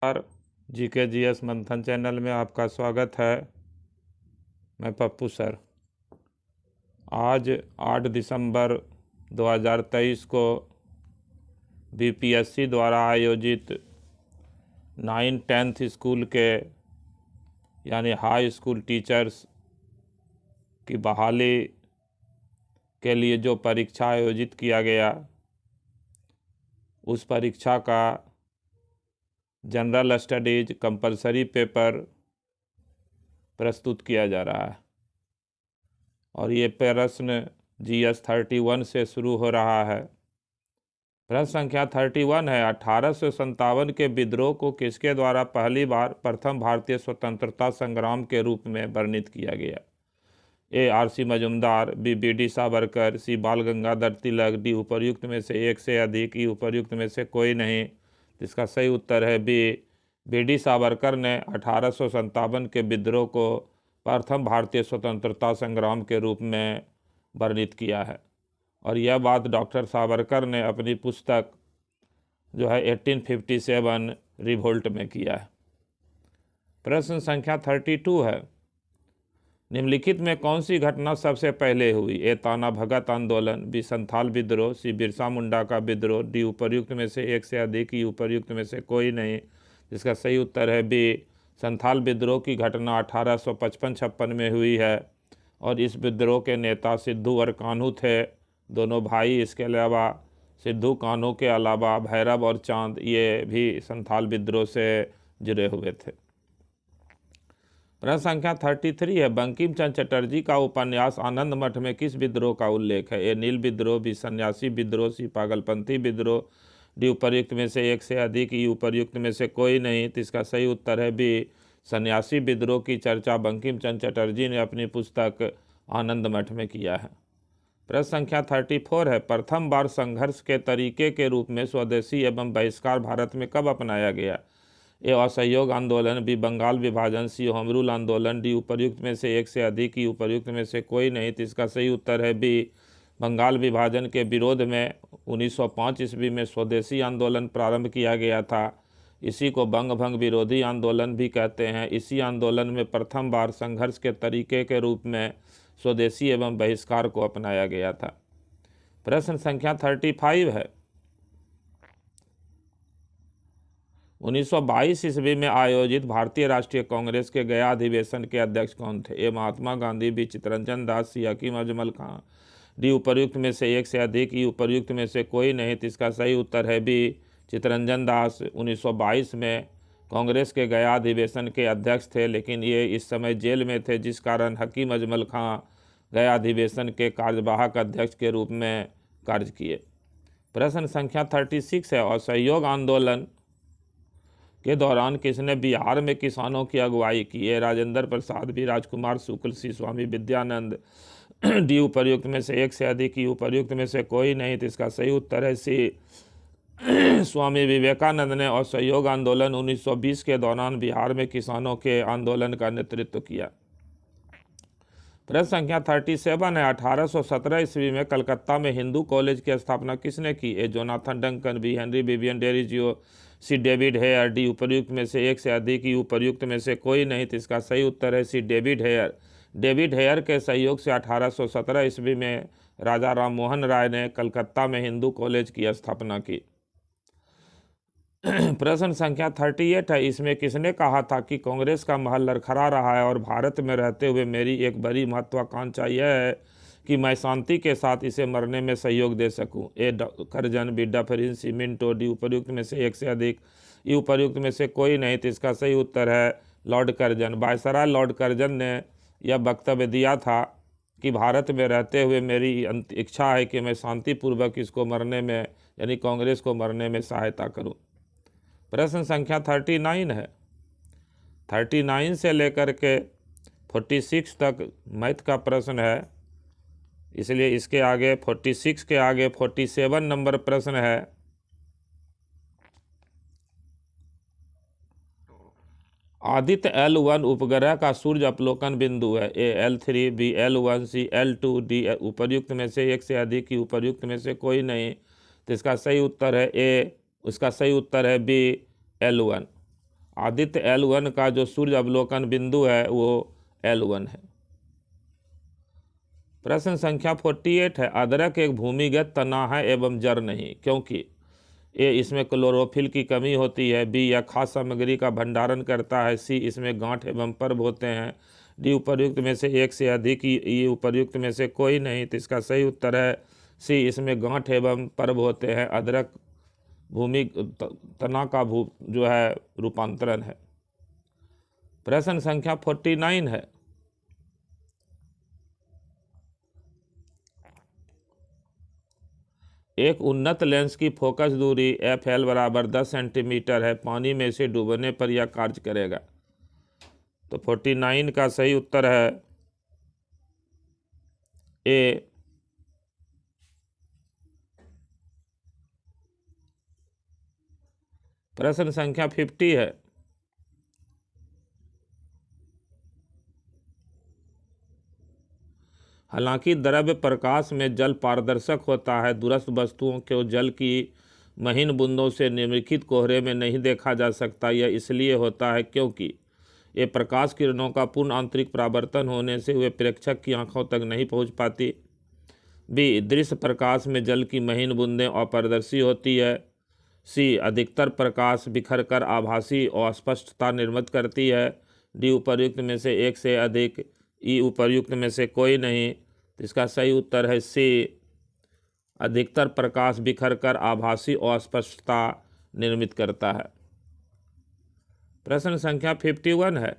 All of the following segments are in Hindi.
नमस्कार। GK GS मंथन चैनल में आपका स्वागत है। मैं पप्पू सर। आज 8 दिसंबर 2023 को BPSC द्वारा आयोजित 9-10th स्कूल के यानी हाई स्कूल टीचर्स की बहाली के लिए जो परीक्षा आयोजित किया गया, उस परीक्षा का जनरल स्टडीज कंपलसरी पेपर प्रस्तुत किया जा रहा है और ये प्रश्न GS 31 से शुरू हो रहा है। प्रश्न संख्या 31 है, 1857 के विद्रोह को किसके द्वारा पहली बार प्रथम भारतीय स्वतंत्रता संग्राम के रूप में वर्णित किया गया? A. R.C. Majumdar, B. B.D. Savarkar, C. बाल गंगाधर तिलक, D. उपर्युक्त में से एक से अधिक, E. उपर्युक्त में से कोई नहीं। इसका सही उत्तर है B. B.D. सावरकर ने 1857 के विद्रोह को प्रथम भारतीय स्वतंत्रता संग्राम के रूप में वर्णित किया है और यह बात डॉक्टर सावरकर ने अपनी पुस्तक जो है 1857 रिवोल्ट में किया है। प्रश्न संख्या 32 है, निम्नलिखित में कौन सी घटना सबसे पहले हुई? A. ताना भगत आंदोलन, B. संथाल विद्रोह, C. बिरसा मुंडा का विद्रोह, D. उपर्युक्त में से एक से अधिक, E. उपर्युक्त में से कोई नहीं। जिसका सही उत्तर है B. संथाल विद्रोह की घटना 1855-56 में हुई है और इस विद्रोह के नेता सिद्धू और कान्हू थे, दोनों भाई। इसके अलावा सिद्धू कान्हू के अलावा भैरव और चांद ये भी संथाल विद्रोह से जुड़े हुए थे। प्रश्न संख्या 33 है, बंकिम चंद्र चटर्जी का उपन्यास आनंद मठ में किस विद्रोह का उल्लेख है? A. नील विद्रोह, B. सन्यासी विद्रोह, C. पागलपंथी विद्रोह, D. उपर्युक्त में से एक से अधिक, E. उपर्युक्त में से कोई नहीं। तो इसका सही उत्तर है B. सन्यासी विद्रोह की चर्चा बंकिम चंद्र चटर्जी ने अपनी पुस्तक आनंद मठ में किया है। प्रश्न संख्या 34 है, प्रथम बार संघर्ष के तरीके के रूप में स्वदेशी एवं बहिष्कार भारत में कब अपनाया गया? A. असहयोग आंदोलन, B. बंगाल विभाजन, C. होम रूल आंदोलन, D. उपर्युक्त में से एक से अधिक, E. उपर्युक्त में से कोई नहीं। तो इसका सही उत्तर है B. बंगाल विभाजन के विरोध में 1905 ईस्वी में स्वदेशी आंदोलन प्रारंभ किया गया था। इसी को बंग भंग विरोधी आंदोलन भी कहते हैं। इसी आंदोलन में प्रथम बार संघर्ष के तरीके के रूप में स्वदेशी एवं बहिष्कार को अपनाया गया था। प्रश्न संख्या 35 है, 1922 ईस्वी में आयोजित भारतीय राष्ट्रीय कांग्रेस के गया अधिवेशन के अध्यक्ष कौन थे? A. Mahatma Gandhi, B. Chittaranjan Das, C. Hakim Ajmal Khan, D. उपर्युक्त में से एक से अधिक, E. उपर्युक्त में से कोई नहीं। तो इसका सही उत्तर है B. चित्तरंजन दास 1922 में कांग्रेस के गया अधिवेशन के अध्यक्ष थे, लेकिन ये इस समय जेल में थे, जिस कारण हकीम अजमल खां गया अधिवेशन के कार्यवाहक अध्यक्ष के रूप में कार्य किए। प्रश्न संख्या 36 है, असहयोग आंदोलन के दौरान किसने बिहार में किसानों की अगुवाई की? A. Rajendra Prasad, B. Rajkumar Shukla, C. Swami Vidyanand, D. उपर्युक्त में से एक से अधिक, E. उपर्युक्त में से कोई नहीं। तो इसका सही उत्तर है C. स्वामी विवेकानंद ने असहयोग आंदोलन 1920 के दौरान बिहार में किसानों के आंदोलन का नेतृत्व किया। प्रश्न संख्या 37 है, 1817 ईस्वी में कलकत्ता में हिंदू कॉलेज की स्थापना किसने की? A. Jonathan Duncan, B. Henry Vivian Derozio, C. David Hare, D. उपर्युक्त में से एक से अधिक, E. उपर्युक्त में से कोई नहीं। तो इसका सही उत्तर है C. David hair. David Hare के सहयोग से 1817 ईस्वी में राजा राम मोहन राय ने कलकत्ता में हिंदू कॉलेज की स्थापना की। प्रश्न संख्या 38 है, इसमें किसने कहा था कि कांग्रेस का महल लड़खड़ा रहा है और भारत में रहते हुए मेरी एक बड़ी महत्वाकांक्षा यह है कि मैं शांति के साथ इसे मरने में सहयोग दे सकूं? A. Curzon, B. Dufferin, C. Minto, D. उपर्युक्त में से एक से अधिक, E. उपर्युक्त में से कोई नहीं। तो इसका सही उत्तर है lord Curzon. Viceroy lord Curzon ने यह वक्तव्य दिया था कि भारत में रहते हुए मेरी इच्छा है कि मैं शांतिपूर्वक इसको मरने में यानी कांग्रेस को मरने में सहायता करूं। प्रश्न संख्या 39 है, 39 से लेकर के 46 तक मैथ का प्रश्न है, इसलिए इसके आगे 46 के आगे 47 नंबर प्रश्न है। आदित्य L1 उपग्रह का सूर्य अवलोकन बिंदु है। A. L3, B. L1, C. L2, D. उपर्युक्त में से एक से अधिक, की उपर्युक्त में से कोई नहीं। तो इसका सही उत्तर है A. उसका सही उत्तर है B. L1। आदित्य L1 का जो सूर्य अवलोकन बिंदु है वो L1 है। प्रश्न संख्या 48 है, अदरक एक भूमिगत तना है एवं जड़ नहीं, क्योंकि ए इसमें क्लोरोफिल की कमी होती है, बी यह खाद्य सामग्री का भंडारण करता है, सी इसमें गांठ एवं पर्व होते हैं, डी उपर्युक्त में से एक से अधिक, ई उपर्युक्त में से कोई नहीं। तो इसका सही उत्तर है सी, इसमें गांठ एवं पर्व होते हैं। अदरक भूमि तना का जो है रूपांतरण है। प्रश्न संख्या 49 है, एक उन्नत लेंस की फोकस दूरी FL बराबर 10 सेंटीमीटर है, पानी में से डूबने पर यह कार्य करेगा। तो 49 का सही उत्तर है ए। प्रश्न संख्या 50 है, हालांकि द्रव्य प्रकाश में जल पारदर्शक होता है, दूरस्थ वस्तुओं को जल की महीन बूंदों से निम्नलिखित कोहरे में नहीं देखा जा सकता। यह इसलिए होता है क्योंकि ये प्रकाश किरणों का पूर्ण आंतरिक परावर्तन होने से वे प्रेक्षक की आंखों तक नहीं पहुंच पाती। बी दृश्य प्रकाश में जल की महीन बूंदें अपारदर्शी होती है। सी अधिकतर प्रकाश बिखर कर आभासी और अस्पष्टता निर्मित करती है। डी उपर्युक्त में से एक से अधिक, ई उपर्युक्त में से कोई नहीं। तो इसका सही उत्तर है सी, अधिकतर प्रकाश बिखर कर आभासी और अस्पष्टता निर्मित करता है। प्रश्न संख्या 51 है,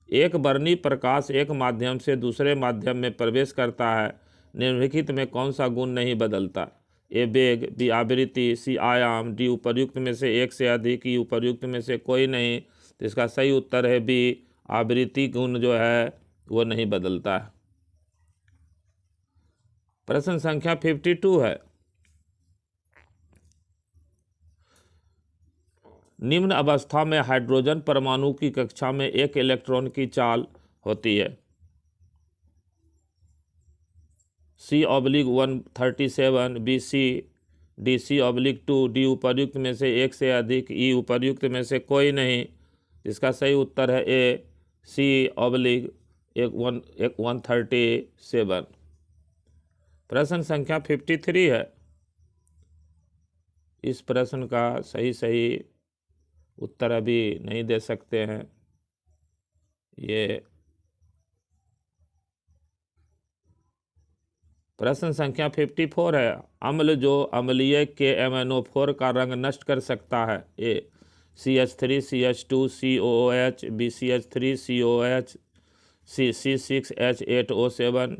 एक वर्णी प्रकाश एक माध्यम से दूसरे माध्यम में प्रवेश करता है, निम्नलिखित में कौन सा गुण नहीं बदलता। ए वेग, बी आवृत्ति, सी आयाम, डी उपर्युक्त में से एक से अधिक, ई उपर्युक्त में से कोई नहीं। तो इसका सही उत्तर है बी, आवृत्ति गुण जो है वो नहीं बदलता है। प्रश्न संख्या 52 है, निम्न अवस्था में हाइड्रोजन परमाणु की कक्षा में एक इलेक्ट्रॉन की चाल होती है। C/137, B C, D C/2, D उपर्युक्त में से एक से अधिक, ई उपर्युक्त में से कोई नहीं। इसका सही उत्तर है ए, C/137। प्रश्न संख्या 53 है, इस प्रश्न का सही उत्तर अभी नहीं दे सकते हैं। ये प्रश्न संख्या 54 है, अम्ल जो अम्लीय के MnO4 का रंग नष्ट कर सकता है। A CH3 CH2 COOH, B CH3 COOH, C C6H8O7,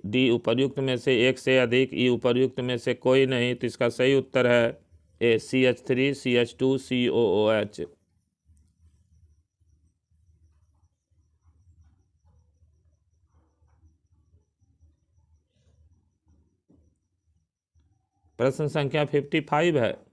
D उपर्युक्त में से एक से अधिक, ई उपर्युक्त में से कोई नहीं। तो इसका सही उत्तर है ए CH3 CH2 COOH। प्रश्न संख्या 55 है,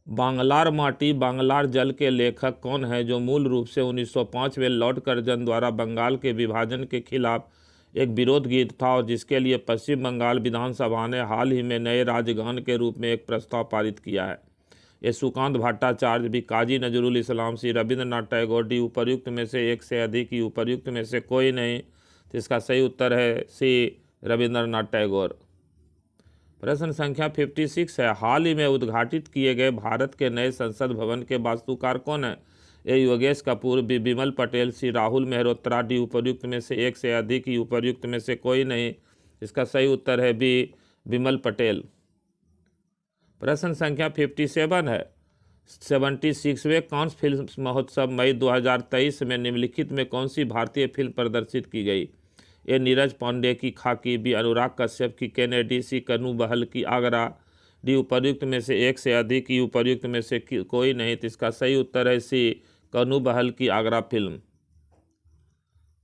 बांग्लार माटी बांग्लार जल के लेखक कौन है, जो मूल रूप से 1905 में लॉर्ड कर्जन द्वारा बंगाल के विभाजन के खिलाफ एक विरोध गीत था और जिसके लिए पश्चिम बंगाल विधानसभा ने हाल ही में नए राजगान के रूप में एक प्रस्ताव पारित किया है। ये सुकांत भट्टाचार्य, भी काजी नजरुल इस्लाम, सी रविंद्रनाथ टैगोर, डी उपर्युक्त में से एक से अधिक, ई उपर्युक्त में से कोई नहीं। तो इसका सही उत्तर है सी, रविंद्रनाथ टैगोर। प्रश्न संख्या 56 है, हाल ही में उद्घाटित किए गए भारत के नए संसद भवन के वास्तुकार कौन है। ए योगेश कपूर, बी बिमल पटेल, सी राहुल मेहरोत्रा, डी उपर्युक्त में से एक से अधिक, ई उपर्युक्त में से कोई नहीं। इसका सही उत्तर है बी, बिमल पटेल। प्रश्न संख्या 57 है, 76वें कांस फिल्म महोत्सव मई 2023 में निम्नलिखित में कौन सी भारतीय फिल्म प्रदर्शित की गई। ए नीरज पांडे की खाकी, बी अनुराग कश्यप की कैनेडी, सी कन्नू बहल की आगरा, डी उपर्युक्त में से एक से अधिक, ई उपर्युक्त में से कोई नहीं। तो इसका सही उत्तर है सी, कन्नू बहल की आगरा फिल्म।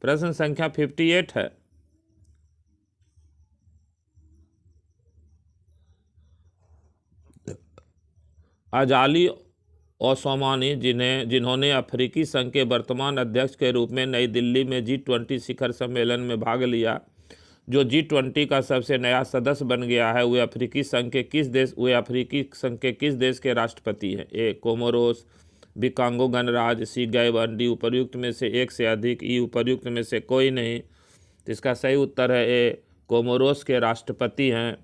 प्रश्न संख्या 58 है, अजाली ओसमानी जिन्होंने अफ्रीकी संघ के वर्तमान अध्यक्ष के रूप में नई दिल्ली में G20 शिखर सम्मेलन में भाग लिया, जो G20 का सबसे नया सदस्य बन गया है, वे अफ्रीकी संघ के किस देश के राष्ट्रपति हैं? ए कोमोरोस, बी कांगो गणराज्य, सी गैबन, डी उपर्युक्त में से एक से अधिक, ई उपर्युक्त में से कोई नहीं। तो इसका सही उत्तर है ए कोमोरोस के राष्ट्रपति हैं,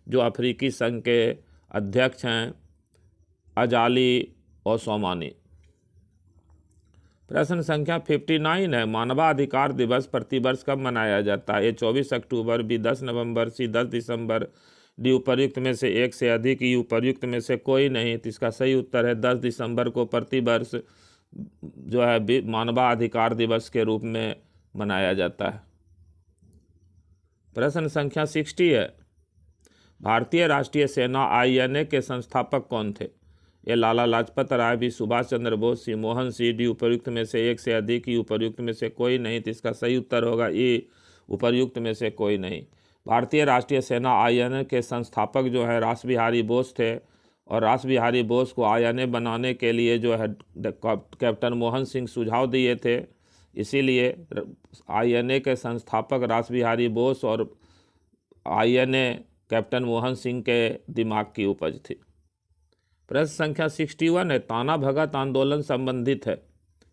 जो अफ्रीकी संघ के अध्यक्ष हैं, अजाली ओसोमानी। प्रश्न संख्या 59 है, मानवाधिकार दिवस प्रतिवर्ष कब मनाया जाता है? ए 24 अक्टूबर, बी 10 नवंबर, सी 10 दिसंबर, डी उपर्युक्त में से एक से अधिक, ई उपर्युक्त में से कोई नहीं। तो इसका सही उत्तर है 10 दिसंबर को प्रतिवर्ष जो है मानवाधिकार दिवस के रूप में मनाया जाता है। प्रश्न संख्या 60 है, भारतीय राष्ट्रीय सेना INA के संस्थापक कौन थे? ए लाला लाजपत राय, बी सुभाष चंद्र बोस, सी मोहन सिंह, डी उपर्युक्त में से एक से अधिक, ई उपर्युक्त में से कोई नहीं। तो इसका सही उत्तर होगा ए उपर्युक्त में से कोई नहीं। भारतीय राष्ट्रीय सेना INA के संस्थापक जो है रास बिहारी बोस थे, और रास बिहारी बोस को INA बनाने के लिए जो है कैप्टन मोहन सिंह सुझाव दिए थे, इसीलिए INA के संस्थापक रास बिहारी बोस और INA कैप्टन मोहन सिंह के दिमाग की उपज थी। प्रश्न संख्या 61 है, ताना भगत आंदोलन संबंधित है?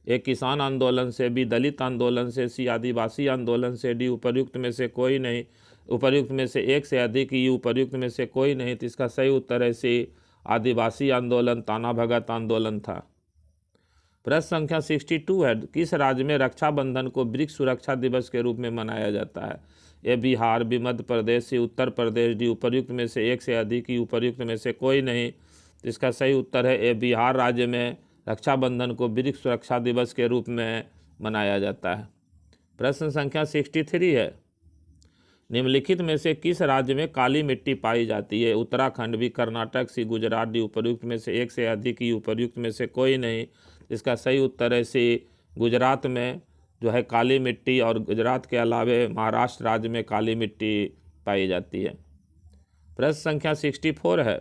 ए किसान आंदोलन से, बी दलित आंदोलन से, सी आदिवासी आंदोलन से, डी उपर्युक्त में से कोई नहीं, उपर्युक्त में से एक से अधिक, ई उपर्युक्त में से कोई नहीं। तो इसका सही उत्तर है सी आदिवासी आंदोलन, ताना भगत आंदोलन था। प्रश्न संख्या 62 है, किस राज्य में रक्षाबंधन को ब्रिक्स सुरक्षा दिवस के रूप में मनाया जाता है? ए बिहार, बी मध्य प्रदेश, सी उत्तर प्रदेश, डी उपर्युक्त में से एक से अधिक, ई उपर्युक्त में से कोई नहीं। तो इसका सही उत्तर है ए बिहार राज्य में रक्षाबंधन को ब्रिक्स सुरक्षा दिवस के रूप में मनाया जाता है। प्रश्न संख्या 63 है, निम्नलिखित में से किस राज्य में काली मिट्टी पाई जाती है? उत्तराखंड, बी कर्नाटक, सी गुजरात, डी उपर्युक्त में से एक से अधिक, ई उपर्युक्त में से कोई नहीं। इसका सही उत्तर है सी गुजरात में जो है काली मिट्टी, और गुजरात के अलावे महाराष्ट्र राज्य में काली मिट्टी पाई जाती है। प्रश्न संख्या 64 है,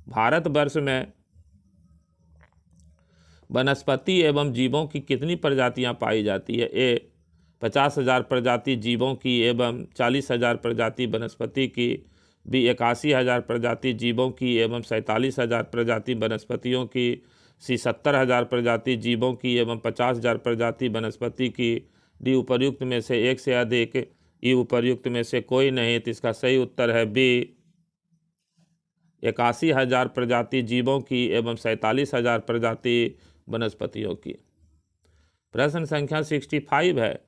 भारतवर्ष में वनस्पति एवं जीवों की कितनी प्रजातियां पाई जाती है? ए 50,000 प्रजाति जीवों की एवं 40,000 प्रजाति वनस्पति की, बी 81,000 प्रजाति जीवों की एवं 47,000 प्रजाति वनस्पतियों की, सी 70,000 प्रजाति जीवों की एवं 50,000 प्रजाति वनस्पति की, डी उपर्युक्त में से एक से अधिक, ई उपर्युक्त में से कोई नहीं। तो इसका सही उत्तर है बी 81,000 प्रजाति जीवों की एवं 47,000 प्रजाति वनस्पतियों की। प्रश्न संख्या 65 है,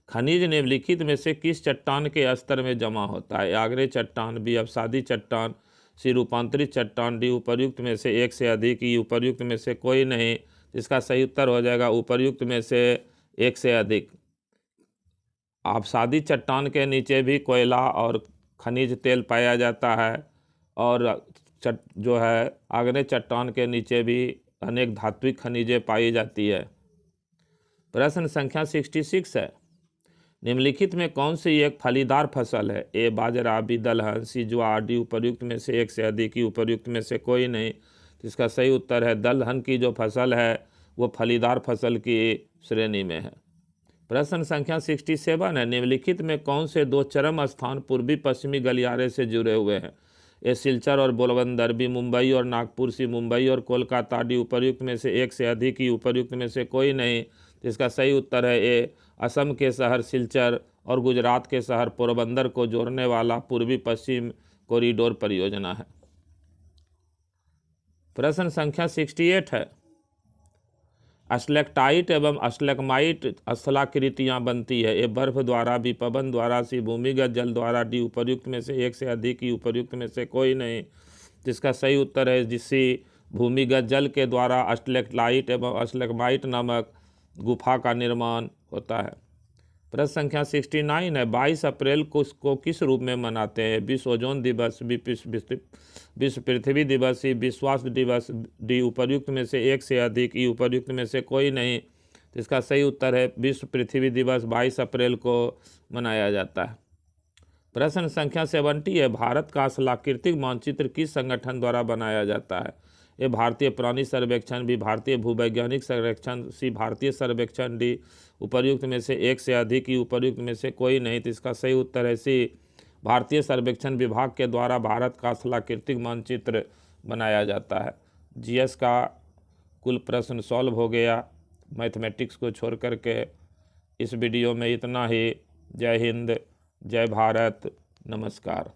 खनिज निम्नलिखित में से किस चट्टान के स्तर में जमा होता है? आग्नेय चट्टान, बी अवसादी चट्टान, सी रूपांतरित चट्टान, डी उपर्युक्त में से एक से अधिक, ई उपर्युक्त में से कोई नहीं। इसका सही उत्तर हो जाएगा उपर्युक्त में से एक से अधिक। अवसादी चट्टान के नीचे भी कोयला और खनिज तेल पाया जाता है, और जो है आग्नेय चट्टान के नीचे भी अनेक धात्विक खनिजें पाई जाती है। प्रश्न संख्या 66 है, निम्नलिखित में कौन सी एक फलीदार फसल है? ए बाजरा, बी दलहन, सी ज्वार, डी उपर्युक्त में से एक से अधिक, ई उपर्युक्त में से कोई नहीं। तो इसका सही उत्तर है दलहन की जो फसल है वो फलीदार फसल की श्रेणी में है। प्रश्न संख्या 67 है, निम्नलिखित में कौन से दो चरम स्थान पूर्वी पश्चिमी गलियारे से जुड़े हुए हैं? ए सिलचर और बोलबंदर, बी मुंबई और नागपुर, सी मुंबई और कोलकाता, डी उपर्युक्त में से एक से अधिक, ई उपर्युक्त में से कोई नहीं। तो इसका सही उत्तर है ए असम के शहर सिलचर और गुजरात के शहर पोरबंदर को जोड़ने वाला पूर्वी पश्चिम कॉरिडोर परियोजना है। प्रश्न संख्या 68 है, स्लेक्टाइट एवं स्लेगमाइट स्थलाकृतियाँ बनती है? ए बर्फ द्वारा, बी पवन द्वारा, सी भूमिगत जल द्वारा, डी उपर्युक्त में से एक से अधिक, ई उपर्युक्त में से कोई नहीं। जिसका सही उत्तर है जिससे भूमिगत जल के द्वारा स्लेक्टाइट एवं स्लेगमाइट नामक गुफा का निर्माण होता है। प्रश्न संख्या 69 है, 22 अप्रैल को किस रूप में मनाते हैं? विश्व ओजोन दिवस, विश्व पृथ्वी दिवस, विश्व स्वास्थ्य दिवस, डी उपर्युक्त में से एक से अधिक, ई उपर्युक्त में से कोई नहीं। तो इसका सही उत्तर है विश्व पृथ्वी दिवस 22 अप्रैल को मनाया जाता है। प्रश्न संख्या 70 है, भारत का स्थलाकृतिक मानचित्र किस संगठन द्वारा बनाया जाता है? ए भारतीय प्राणी सर्वेक्षण, बी भारतीय भूवैज्ञानिक सर्वेक्षण, सी भारतीय सर्वेक्षण, डी उपर्युक्त में से एक से अधिक, की उपर्युक्त में से कोई नहीं। तो इसका सही उत्तर है सी भारतीय सर्वेक्षण विभाग के द्वारा भारत का स्थलाकृतिक मानचित्र बनाया जाता है। जीएस का कुल प्रश्न सॉल्व हो गया मैथमेटिक्स को छोड़ करके। इस वीडियो में इतना ही। जय हिंद, जय भारत, नमस्कार।